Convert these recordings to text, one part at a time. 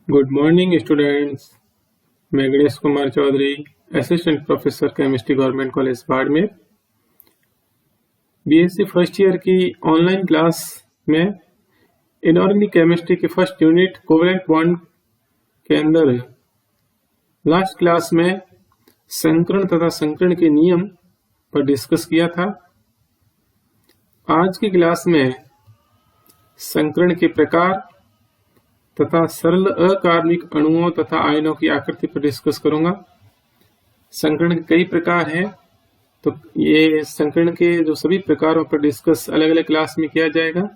Good morning students. मैं Ganesh Kumar Chaudhary, assistant professor chemistry government college Barmer. BSc first year की online class में inorganic chemistry के first unit covalent bond के अंदर last class में संकरण तथा संकरण के नियम पर डिस्कस किया था। आज की क्लास में संकरण के प्रकार तथा सरल अकार्बनिक अणुओं तथा आयनों की आकृति पर डिस्कस करूंगा। संकरण के कई प्रकार हैं, तो ये संकरण के जो सभी प्रकारों पर डिस्कस अलग अलग क्लास में किया जाएगा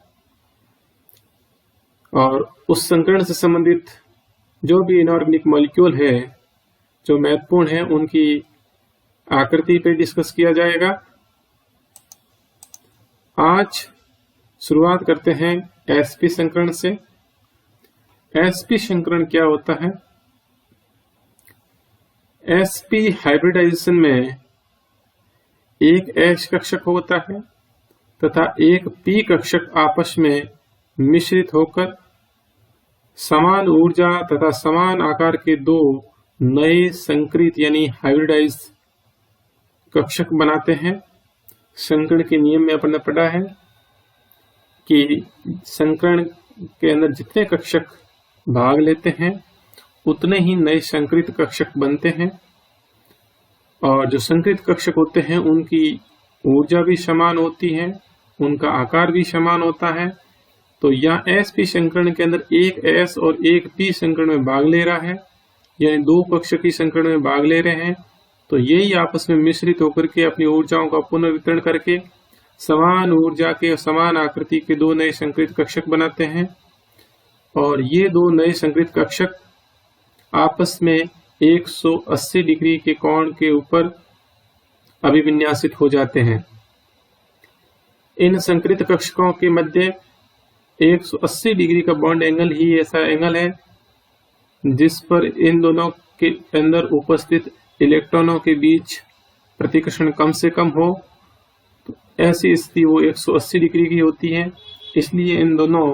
और उस संकरण से संबंधित जो भी इनऑर्गेनिक मॉलिक्यूल है जो महत्वपूर्ण है उनकी आकृति पर डिस्कस किया जाएगा। आज शुरुआत करते हैं sp संकरण से। sp संकरण क्या होता है? sp हाइब्रिडाइजेशन में एक H कक्षक होता है तथा एक P कक्षक आपस में मिश्रित होकर समान ऊर्जा तथा समान आकार के दो नए संकरित यानी हाइब्रिडाइज कक्षक बनाते हैं। संकरण के नियम में अपन ने पढ़ा है कि संकरण के अंदर जितने कक्षक भाग लेते हैं उतने ही नए संकरित कक्षक बनते हैं और जो संकरित कक्षक होते हैं उनकी ऊर्जा भी समान होती है, उनका आकार भी समान होता है। तो यहाँ sp संकरण के अंदर एक s और एक p संकरण में भाग ले रहा है, यानी दो कक्षक ही संकरण में भाग ले रहे हैं। तो यही आपस में मिश्रित होकर के अपनी ऊर्जाओं का पुनर्वितरण करके समान ऊर्जा के समान आकृति के दो नए संकरित कक्षक बनाते हैं और ये दो नए संकरित कक्षक आपस में 180 डिग्री के कोण के ऊपर अभिविन्यासित हो जाते हैं। इन संकरित कक्षकों के मध्य 180 डिग्री का बॉन्ड एंगल ही ऐसा एंगल है जिस पर इन दोनों के अंदर उपस्थित इलेक्ट्रॉनों के बीच प्रतिकर्षण कम से कम हो। तो ऐसी स्थिति वो 180 डिग्री की होती है, इसलिए इन दोनों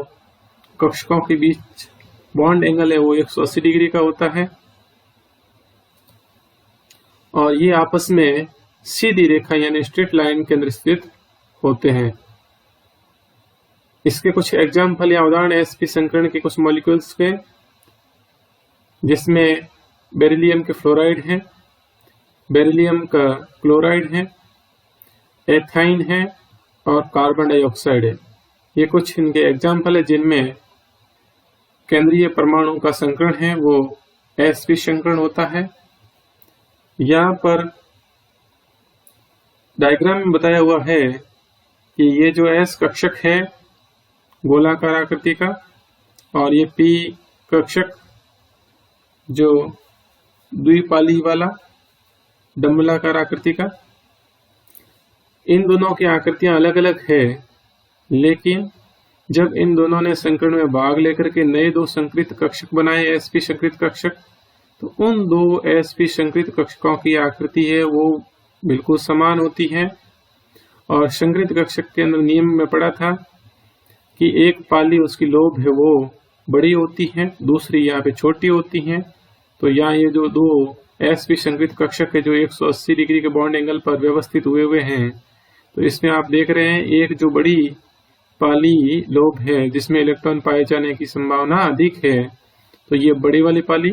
कक्षकों के बीच बॉन्ड एंगल है वो 180 डिग्री का होता है और ये आपस में सीधी रेखा यानी स्ट्रेट लाइन के अंदर स्थित होते हैं। इसके कुछ एग्जाम्पल या उदाहरण sp संकरण के कुछ मॉलिक्यूल्स के, जिसमें बेरिलियम के फ्लोराइड हैं, बेरिलियम का क्लोराइड है, एथाइन है और कार्बन डाइऑक्साइड है। ये कुछ इनके एग्जाम्पल है जिनमें केंद्रीय परमाणु का संकरण है वो sp संकरण होता है। यहाँ पर डायग्राम में बताया हुआ है कि ये जो s कक्षक है गोलाकार आकृति का और ये p कक्षक जो द्विपाली वाला डंबलाकार आकृति का, इन दोनों की आकृतियां अलग अलग है, लेकिन जब इन दोनों ने संकरण में भाग लेकर के नए दो संकरित कक्षक बनाए sp संकरित कक्षक, तो उन दो sp संकरित कक्षकों की आकृति है वो बिल्कुल समान होती है। और संकरित कक्षक के अंदर नियम में पढ़ा था कि एक पाली उसकी लोब है वो बड़ी होती है, दूसरी यहाँ पे छोटी होती है। तो यहाँ ये जो दो sp संकरित कक्षक है जो 180 डिग्री के बॉन्ड एंगल पर व्यवस्थित हुए हैं, तो इसमें आप देख रहे हैं एक जो बड़ी पाली लोब है जिसमें इलेक्ट्रॉन पाए जाने की संभावना अधिक है, तो ये बड़ी वाली पाली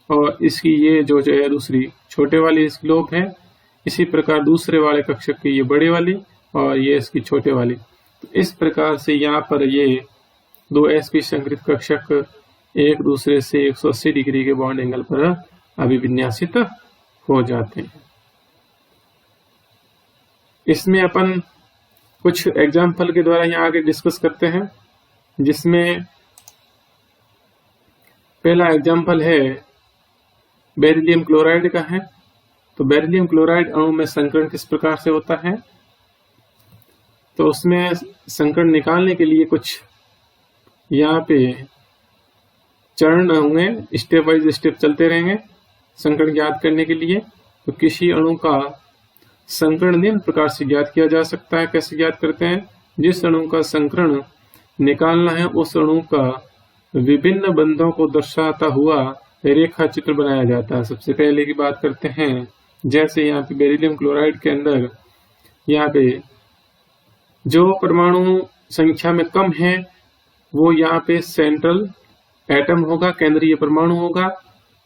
और इसकी ये जो है दूसरी छोटे वाली इसकी लोब है। इसी प्रकार दूसरे वाले कक्षक की ये बड़ी वाली और ये इसकी छोटे वाली। तो इस प्रकार से यहाँ पर ये दो sp संकरित कक्षक एक दूसरे से 180 डिग्री के बॉन्ड एंगल पर अभिविन्यासित हो जाते हैं। इसमें अपन कुछ एग्जाम्पल के द्वारा यहाँ आगे डिस्कस करते हैं, जिसमें पहला एग्जाम्पल है बेरिलियम क्लोराइड का है। तो बेरिलियम क्लोराइड अणु में संकरण किस प्रकार से होता है? तो उसमें संकरण निकालने के लिए कुछ यहाँ पे चरण होंगे, स्टेप वाइज स्टेप चलते रहेंगे संकरण ज्ञात करने के लिए। तो किसी अणु का संकरण निम्न प्रकार से ज्ञात किया जा सकता है। कैसे ज्ञात करते हैं? जिस अणु का संकरण निकालना है उस अणु का विभिन्न बंधों को दर्शाता हुआ रेखा चित्र बनाया जाता है। सबसे पहले की बात करते हैं, जैसे यहाँ पे बेरिलियम क्लोराइड के अंदर यहाँ पे जो परमाणु संख्या में कम है वो यहाँ पे सेंट्रल एटम होगा, केंद्रीय परमाणु होगा।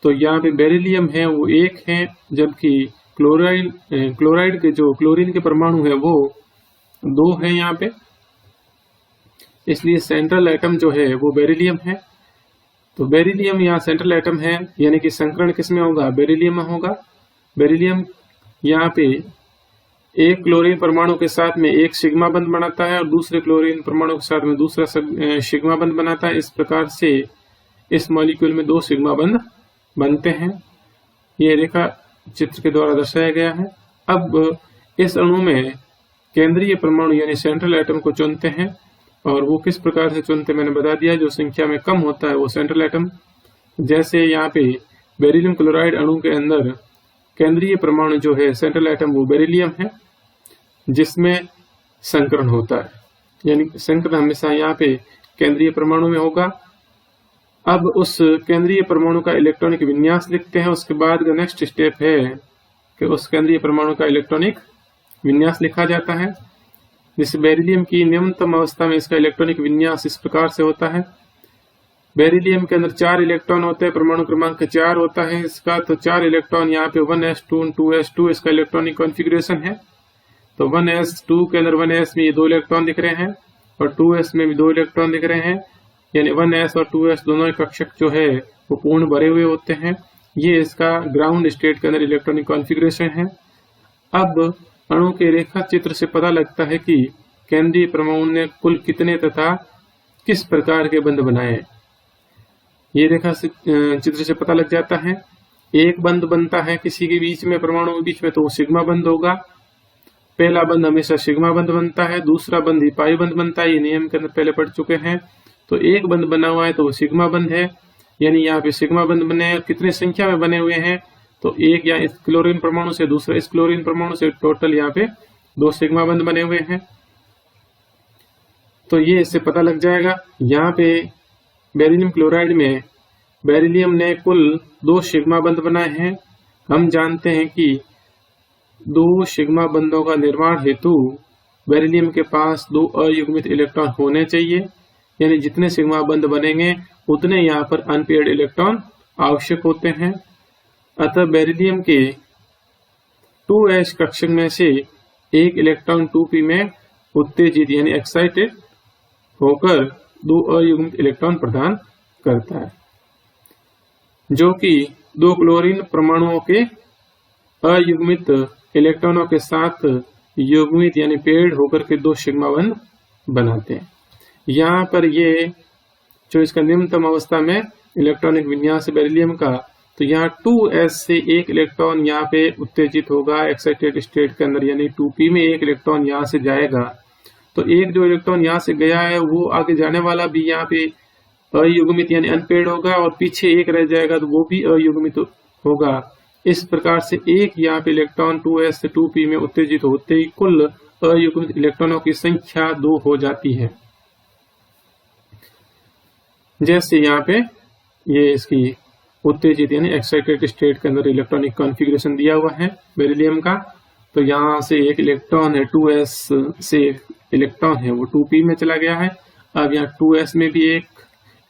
तो यहाँ पे बेरिलियम है वो 1 है, जबकि क्लोराइड के जो क्लोरीन के परमाणु है वो 2 है यहाँ पे, इसलिए सेंट्रल एटम जो है वो बेरिलियम है। तो बेरिलियम यहाँ सेंट्रल एटम है, यानी कि संकरण किसमें होगा, बेरिलियम में होगा। बेरिलियम यहाँ पे एक क्लोरीन परमाणु के साथ में एक सिग्मा बंध बनाता है और दूसरे क्लोरीन परमाणु के साथ में दूसरा सिग्मा बंध बनाता है। इस प्रकार से इस मॉलिक्यूल में 2 सिग्मा बंध बनते हैं। ये रेखा चित्र के द्वारा दर्शाया गया है। अब इस अणु में केंद्रीय परमाणु यानी सेंट्रल एटम को चुनते हैं, और वो किस प्रकार से चुनते मैंने बता दिया। जो संख्या में कम होता है वो सेंट्रल एटम, जैसे यहाँ पे बेरिलियम क्लोराइड अणु के अंदर केंद्रीय परमाणु जो है सेंट्रल एटम वो बेरिलियम है, जिसमें संकरण होता है, यानी संकरण हमेशा यहाँ पे केंद्रीय परमाणु में होगा। अब उस केंद्रीय परमाणु का इलेक्ट्रॉनिक विन्यास लिखते हैं। उसके बाद का नेक्स्ट स्टेप है कि उस केंद्रीय परमाणु का इलेक्ट्रॉनिक विन्यास लिखा जाता है। जैसे बेरिलियम की निम्नतम अवस्था में इसका इलेक्ट्रॉनिक विन्यास इस प्रकार से होता है। बेरिलियम के अंदर 4 इलेक्ट्रॉन होते हैं, परमाणु क्रमांक 4 होता है इसका। तो 4 इलेक्ट्रॉन यहाँ पे 1s2 2s2 इसका इलेक्ट्रॉनिक कॉन्फ़िगरेशन है। तो 1s2 के अंदर 1s में ये 2 इलेक्ट्रॉन दिख रहे हैं और 2s में भी 2 इलेक्ट्रॉन दिख रहे हैं, यानी 1s और 2s दोनों कक्षक जो है वो पूर्ण भरे हुए होते हैं। ये इसका ग्राउंड स्टेट के अंदर इलेक्ट्रॉनिक कॉन्फ़िगरेशन है। अब अणु के रेखा चित्र से पता लगता है कि केंद्रीय परमाणु ने कुल कितने तथा किस प्रकार के बंध बनाए। ये रेखा चित्र से पता लग जाता है। एक बंध बनता है किसी के बीच में, परमाणु के बीच में, तो वो सिग्मा बंध होगा। पहला बंध हमेशा सिग्मा बंध बनता है, दूसरा बंध पाई बंध बनता है। ये नियम के अंदर पहले पढ़ चुके हैं। तो एक बंध बना हुआ है तो वो सिग्मा बंध है, यानी यहाँ पे सिग्मा बंध बने हैं। कितने संख्या में बने हुए हैं, तो एक या इस क्लोरीन परमाणु से, दूसरा इस क्लोरीन परमाणु से, टोटल यहाँ पे 2 सिग्मा बंध बने हुए हैं। तो ये इससे पता लग जाएगा। यहाँ पे बेरिलियम क्लोराइड में बेरिलियम ने कुल 2 सिग्मा बंध बनाए हैं। हम जानते हैं कि 2 सिग्मा बंधों का निर्माण हेतु बेरिलियम के पास 2 अयुग्मित इलेक्ट्रॉन होने चाहिए, यानी जितने सिग्मा बंध बनेंगे उतने यहाँ पर अनपेयर्ड इलेक्ट्रॉन आवश्यक होते हैं। अतः बेरिलियम के 2s कक्षक में से एक इलेक्ट्रॉन 2p में उत्तेजित यानी एक्साइटेड होकर 2 अयुग्मित इलेक्ट्रॉन प्रदान करता है, जो कि 2 क्लोरीन परमाणुओं के अयुग्मित इलेक्ट्रॉनों के साथ युग्मित यानी पेयर्ड होकर के 2 सिग्मा बंध बनाते हैं। यहाँ पर ये जो इसका निम्नतम अवस्था में इलेक्ट्रॉनिक विन्यास बेरिलियम का, तो यहाँ 2s से एक इलेक्ट्रॉन यहाँ पे उत्तेजित होगा एक्साइटेड स्टेट के अंदर, यानी 2p में एक इलेक्ट्रॉन यहाँ से जाएगा। तो एक जो इलेक्ट्रॉन यहाँ से गया है वो आगे जाने वाला भी यहाँ पे अयुग्मित यानी अनपेयर्ड होगा, और पीछे एक रह जाएगा तो वो भी अयुग्मित होगा। इस प्रकार से एक यहाँ पे इलेक्ट्रॉन 2s से 2p में उत्तेजित होते ही कुल अयुग्मित इलेक्ट्रॉनों की संख्या 2 हो जाती है। जैसे यहाँ पे ये इसकी उत्तेजित यानी एक्साइटेड स्टेट के अंदर इलेक्ट्रॉनिक कॉन्फ़िगरेशन दिया हुआ है बेरिलियम का। तो यहाँ से एक इलेक्ट्रॉन है 2s से इलेक्ट्रॉन है वो 2p में चला गया है। अब यहाँ 2s में भी एक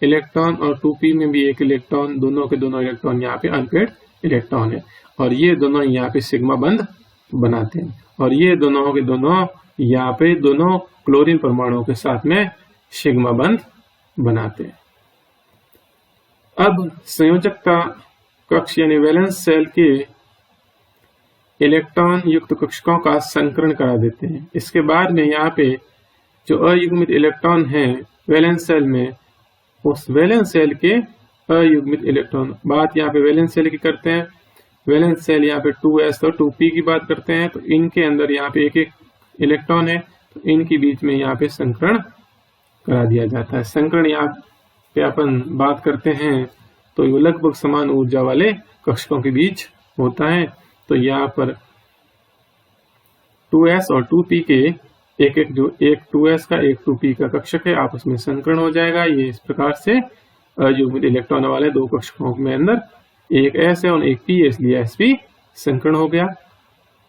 इलेक्ट्रॉन और 2p में भी एक इलेक्ट्रॉन, दोनों के दोनों इलेक्ट्रॉन यहाँ पे अनपेयर्ड इलेक्ट्रॉन है, और ये दोनों यहाँ पे सिग्मा बंध बनाते हैं, और ये दोनों के दोनों यहाँ पे दोनों क्लोरीन परमाणुओं के साथ में सिग्मा बंध बनाते हैं। अब संयोजकता कक्ष यानी वैलेंस सेल के इलेक्ट्रॉन युक्त कक्षकों का संकरण करा देते हैं। इसके बाद में यहाँ पे जो अयुग्मित इलेक्ट्रॉन है वैलेंस सेल में, उस वैलेंस सेल के अयुग्मित इलेक्ट्रॉन, बात यहाँ पे वैलेंस सेल की करते हैं। वैलेंस सेल यहाँ पे 2s और 2p की बात करते हैं। तो इनके अंदर यहाँ पे एक एक इलेक्ट्रॉन है, तो इनके बीच में यहाँ पे संकरण करा दिया जाता है। संकरण यहाँ पे अपन बात करते हैं तो ये लगभग समान ऊर्जा वाले कक्षकों के बीच होता है। तो यहाँ पर 2s और 2p के एक 2s का एक 2p का कक्षक है, आपस में संकरण हो जाएगा। ये इस प्रकार से अयुग्मित इलेक्ट्रॉन वाले दो कक्षकों में अंदर एक s है और एक p है, इसलिए sp संकरण हो गया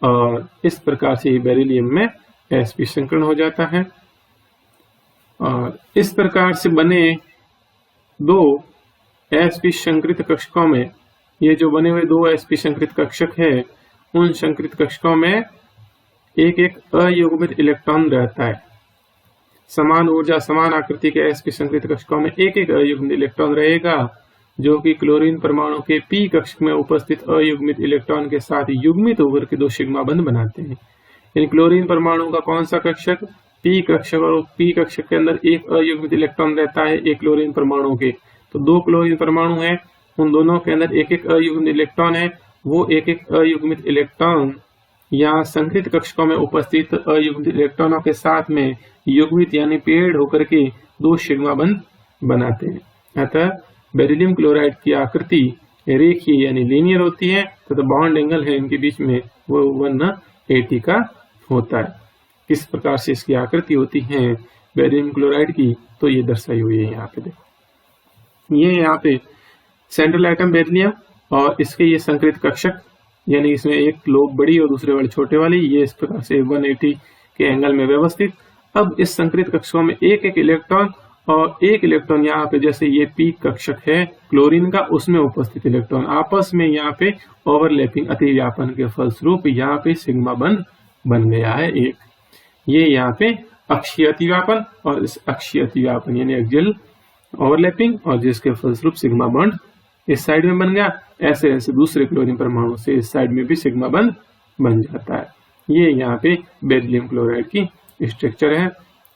और इस प्रकार से बेरिलियम में sp संकरण हो जाता है। और इस प्रकार से बने दो sp संकरित कक्षकों में, ये जो बने हुए दो sp संकरित कक्षक है, उन संकरित कक्षकों में एक एक अयुग्मित इलेक्ट्रॉन रहता है। समान ऊर्जा समान आकृति के sp संकरित कक्षकों में एक एक अयुग्मित इलेक्ट्रॉन रहेगा, जो कि क्लोरीन परमाणु के p कक्षक में उपस्थित अयुग्मित इलेक्ट्रॉन के साथ युग्मित होकर के दो सिग्मा बंध बनाते हैं। इन क्लोरीन परमाणु का कौन सा कक्षक? p कक्षक, और p कक्षक के अंदर एक अयुग्मित इलेक्ट्रॉन रहता है एक क्लोरीन परमाणु के। तो दो क्लोरीन परमाणु है, उन दोनों के अंदर एक एक अयुग्मित इलेक्ट्रॉन है। वो एक एक अयुग्मित इलेक्ट्रॉन या संकरित कक्षकों में उपस्थित अयुग्मित इलेक्ट्रॉनों के साथ में युग्मित यानी पेयर्ड होकर के दो सिग्मा बंध बनाते हैं। अतः बेरिलियम क्लोराइड की आकृति रेखीय यानी लीनियर होती है तथा बॉन्ड एंगल है इनके बीच में वो 180 का होता है। किस प्रकार से इसकी आकृति होती है बेरिलियम क्लोराइड की, तो ये दर्शाई हुई है यहाँ पे। देखो ये यहाँ पे सेंट्रल एटम बेरिलियम और इसके ये संकरित कक्षक, यानी इसमें एक लोब बड़ी और दूसरे वाले छोटे वाली, ये इस प्रकार से 180 के एंगल में व्यवस्थित। अब इस संकरित कक्षकों में एक एक इलेक्ट्रॉन और एक इलेक्ट्रॉन यहाँ पे, जैसे ये p कक्षक है क्लोरीन का, उसमें उपस्थित इलेक्ट्रॉन आपस में यहाँ पे ओवरलैपिंग अतिव्यापन के फलस्वरूप यहाँ पे सिग्मा बंध बन गया है एक। ये यहाँ पे अक्षीय अतिव्यापन और इस अक्षीय अतिव्यापन यानी एक्सियल ओवरलैपिंग, और जिसके फलस्वरूप सिग्मा बॉन्ड इस साइड में बन गया। ऐसे ऐसे दूसरे क्लोरीन परमाणु से इस साइड में भी सिग्मा बंध बन जाता है। ये यहाँ पे बेरिलियम क्लोराइड की स्ट्रक्चर है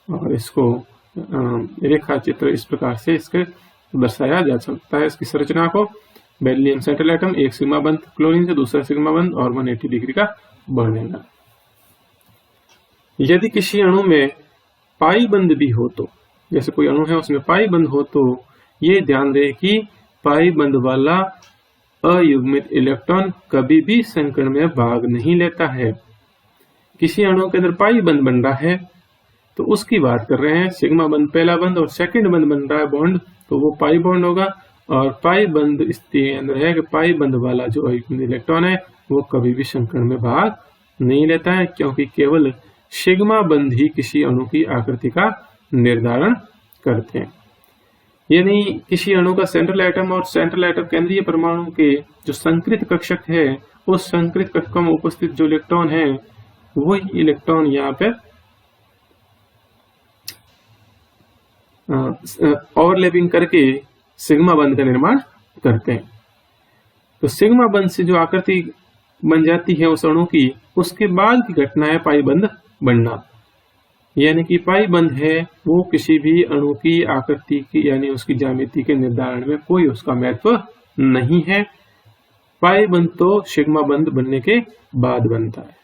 और इसको रेखा चित्र इस प्रकार से इसके दर्शाया जा सकता है। इसकी संरचना को बेरिलियम सेंट्रल एटम, एक सिग्मा बंध क्लोरीन से, दूसरा सिग्मा बंध और 180 डिग्री का बनेगा। यदि किसी अणु में पाई बंध भी हो, तो जैसे कोई अणु है उसमें पाई बंध हो, तो ये ध्यान रहे कि पाई बंध वाला अयुग्मित इलेक्ट्रॉन कभी भी संकरण में भाग नहीं लेता है। किसी अणु के अंदर पाई बंध बन रहा है तो उसकी बात कर रहे हैं। सिग्मा बंध पहला बंध और सेकंड बंध बन रहा है बॉन्ड, तो वो पाई बॉन्ड होगा। और पाई बंध स्थिति के अंदर है कि पाई बंध वाला जो अयुग्मित इलेक्ट्रॉन है वो कभी भी संकरण में भाग नहीं लेता है, क्योंकि केवल सिग्मा बंध ही किसी अणु की आकृति का निर्धारण करते हैं। यानी किसी अणु का सेंट्रल एटम और सेंट्रल एटम केंद्रीय परमाणु के जो संकरित कक्षक है, उस संकरित कक्षकों में उपस्थित जो इलेक्ट्रॉन है वही इलेक्ट्रॉन यहाँ पे ओवरलैपिंग करके सिग्मा बंध का निर्माण करते हैं। तो सिग्मा बंध से जो आकृति बन जाती है उस अणु की, उसके बाद की घटना है पाई बंध बनना। यानी कि पाई बंध है वो किसी भी अणु की आकृति की यानी उसकी ज्यामिति के निर्धारण में कोई उसका महत्व नहीं है। पाई बंध तो सिग्मा बंध बनने के बाद बनता है।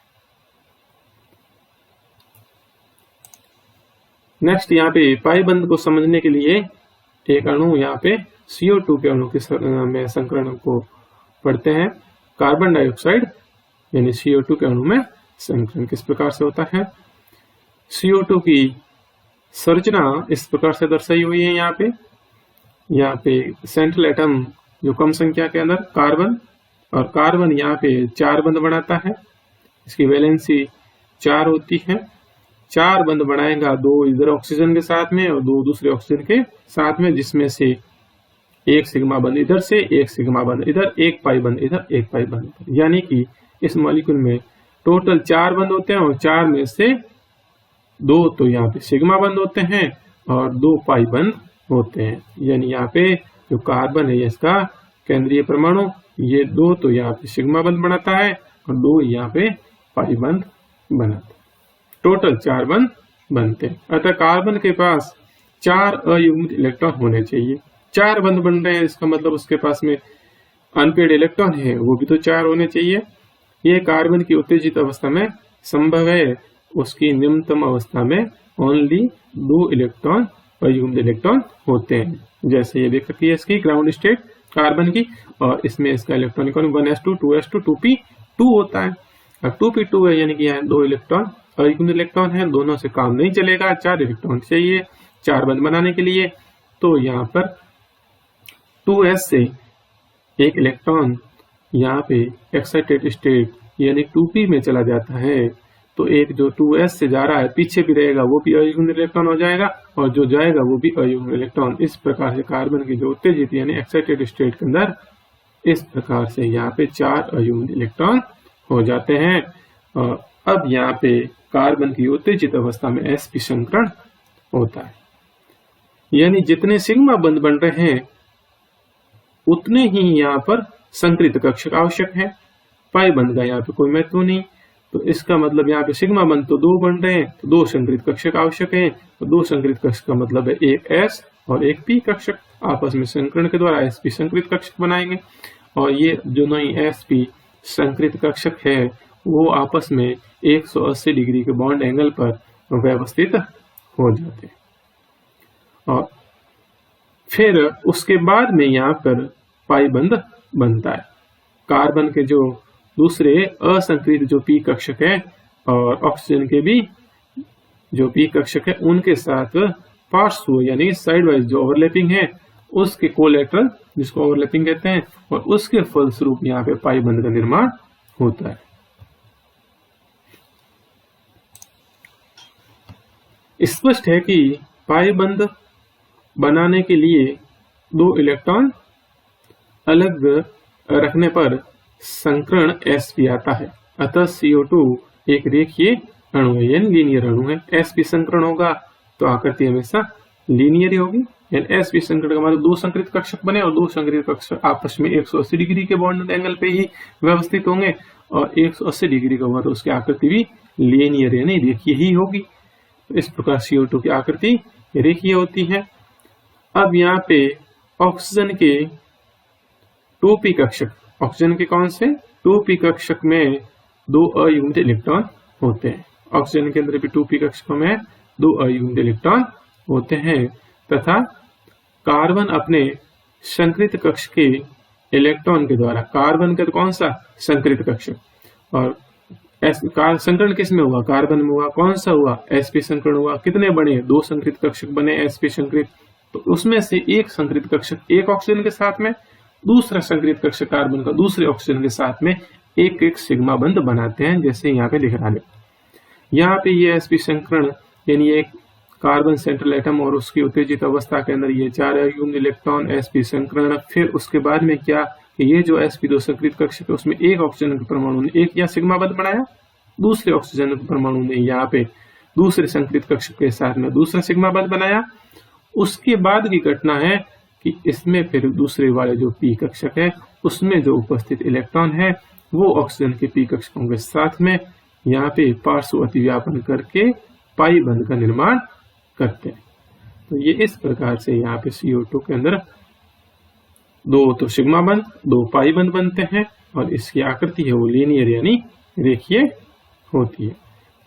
नेक्स्ट यहाँ पे पाई बंध को समझने के लिए एक अणु यहाँ पे CO2 के अणु के में संकरण को पढ़ते हैं। कार्बन डाइऑक्साइड यानी CO2 के अणु में संकरण किस प्रकार से होता है। CO2 की संरचना इस प्रकार से दर्शाई हुई है। यहाँ पे सेंट्रल एटम जो कम संख्या के अंदर कार्बन, और कार्बन यहाँ पे 4 बंध बनाता है। इसकी वैलेंसी 4 होती है। 4 बंध बनाएगा, 2 इधर ऑक्सीजन के साथ में और 2 दूसरे ऑक्सीजन के साथ में, जिसमें से एक सिग्मा बंध इधर से, एक सिग्मा बंध इधर, एक पाई बंध इधर, एक पाई बंध इधर। यानी कि इस मॉलिक्यूल में टोटल 4 बंध होते हैं और 4 में से 2 तो यहाँ पे सिग्मा बंध होते हैं और 2 पाई बंध होते हैं। यानी यहाँ पे जो कार्बन है इसका केंद्रीय परमाणु, ये 2 तो यहाँ पे सिग्मा बंध बनाता है और 2 यहाँ पे पाई बंध बनाता है। टोटल 4 बंध बनते हैं। अतः कार्बन के पास 4 अयुग्मित इलेक्ट्रॉन होने चाहिए। 4 बंध बन रहे हैं, इसका मतलब उसके पास में अनपेड इलेक्ट्रॉन है वो भी तो 4 होने चाहिए। ये कार्बन की उत्तेजित अवस्था में संभव है, उसकी निम्नतम अवस्था में ओनली 2 इलेक्ट्रॉन अयुग्मित इलेक्ट्रॉन होते हैं। जैसे ये देख सकती है इसकी ग्राउंड स्टेट कार्बन की, और इसमें इसका इलेक्ट्रॉन 1s2 2s2 2p2 होता है। अब 2p2 है यानी कि यहाँ 2 इलेक्ट्रॉन अयुग्मित इलेक्ट्रॉन है, दोनों से काम नहीं चलेगा, 4 इलेक्ट्रॉन चाहिए 4 बंध बनाने के लिए। तो यहाँ पर 2s से एक इलेक्ट्रॉन यहाँ पे एक्साइटेड स्टेट यानी 2p में चला जाता है, तो एक जो 2s से जा रहा है पीछे भी रहेगा वो भी अयुग्म इलेक्ट्रॉन हो जाएगा, और जो जाएगा वो भी अयुग्म इलेक्ट्रॉन। इस प्रकार से कार्बन की जो उत्तेजित यानी एक्साइटेड स्टेट के अंदर इस प्रकार से यहाँ पे 4 अयुग्म इलेक्ट्रॉन हो जाते हैं। और अब यहाँ पे कार्बन की उत्तेजित अवस्था में sp संकरण होता है, यानी जितने सिग्मा बंध बन रहे हैं उतने ही यहाँ पर संकृत कक्षक आवश्यक है। पाई बंध का यहाँ पे कोई महत्व नहीं, तो इसका मतलब यहाँ पे सिग्मा बंध तो 2 बन रहे हैं, तो 2 संकृत कक्षक आवश्यक है। तो 2 संकृत कक्षक का मतलब है एक s और एक p कक्षक, आपस में संकरण के द्वारा sp संकृत कक्षक बनाएंगे। और ये दोनों ही sp संकृत कक्षक है वो आपस में 180 डिग्री के बॉन्ड एंगल पर व्यवस्थित हो जाते हैं। और फिर उसके बाद में यहाँ पर पाई बंध बनता है। कार्बन के जो दूसरे असंकृत जो p कक्षक है और ऑक्सीजन के भी जो p कक्षक है उनके साथ पार्श्व यानी साइड वाइज जो ओवरलैपिंग है उसके कोलेटरल जिसको ओवरलैपिंग कहते हैं, और उसके फलस्वरूप यहाँ पे पाई बंध का निर्माण होता है। स्पष्ट है कि पाई बंध बनाने के लिए 2 इलेक्ट्रॉन अलग रखने पर संकरण sp आता है। अतः CO2 एक रेखीय अणु है यानी लीनियर अणु है। sp संकरण होगा तो आकृति हमेशा लीनियर होगी, यानी sp संकरण का मतलब 2 संकृत कक्षक बने और 2 संकृत कक्षक आपस में 180 डिग्री के बॉन्ड एंगल पे ही व्यवस्थित होंगे, और 180 डिग्री का हुआ तो उसकी आकृति भी लीनियर यानी रेखीय ही होगी। तो इस प्रकार CO2 की आकृति रेखीय होती है। अब यहाँ पे ऑक्सीजन के 2p कक्षक, ऑक्सीजन के कौन से 2p कक्षक में 2 अयुग्मित इलेक्ट्रॉन होते हैं। ऑक्सीजन के अंदर भी 2p कक्षकों में 2 अयुग्मित इलेक्ट्रॉन होते हैं, तथा कार्बन अपने संकृत कक्ष के इलेक्ट्रॉन के द्वारा, कार्बन का कौन सा संकृत कक्षक, और संकरण किस में हुआ, कार्बन में हुआ, कौन सा हुआ sp संकरण हुआ। कितने बने 2 संकृत कक्षक बने sp संकृत, तो उसमें से एक संकृत कक्षक एक ऑक्सीजन के साथ में, दूसरा संकृत कक्षक कार्बन का दूसरे ऑक्सीजन के साथ में एक एक सिग्मा बंध बनाते हैं, जैसे यहाँ पे दिख रहा है। यहाँ पे ये sp संकरण यानी एक कार्बन सेंट्रल एटम और उसकी उत्तेजित अवस्था के अंदर ये 4 अयुग्म इलेक्ट्रॉन sp संकरण। फिर उसके बाद में क्या कि ये जो sp2 संकृत कक्षक है उसमें एक ऑक्सीजन के परमाणु ने एक या सिग्मा बंध बनाया, दूसरे ऑक्सीजन के परमाणु ने यहाँ पे दूसरे संकृत कक्षक के साथ में दूसरा सिग्मा बंध बनाया। उसके बाद की घटना है कि इसमें फिर दूसरे वाले जो p कक्षक है उसमें जो उपस्थित इलेक्ट्रॉन है वो ऑक्सीजन के p कक्षकों के साथ में यहाँ पे पार्श्व अतिव्यापन करके पाई बंध का निर्माण करते हैं। तो ये इस प्रकार से यहाँ पे CO2 के अंदर 2 तो सिग्मा बंध 2 पाई बंध बनते हैं, और इसकी आकृति है वो लीनियर यानी रेखीय होती है।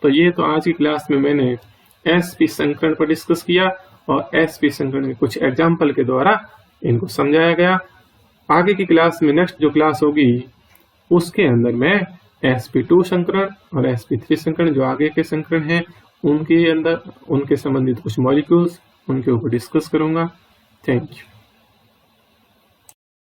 तो ये तो आज की क्लास में मैंने sp संकरण पर डिस्कस किया और sp संकरण के कुछ एग्जाम्पल के द्वारा इनको समझाया गया। आगे की क्लास में नेक्स्ट जो क्लास होगी उसके अंदर मैं sp2 संकरण और sp3 संकरण जो आगे के संकरण हैं उनके अंदर उनके संबंधित कुछ मॉलिक्यूल्स उनके ऊपर डिस्कस करूंगा। Thank you.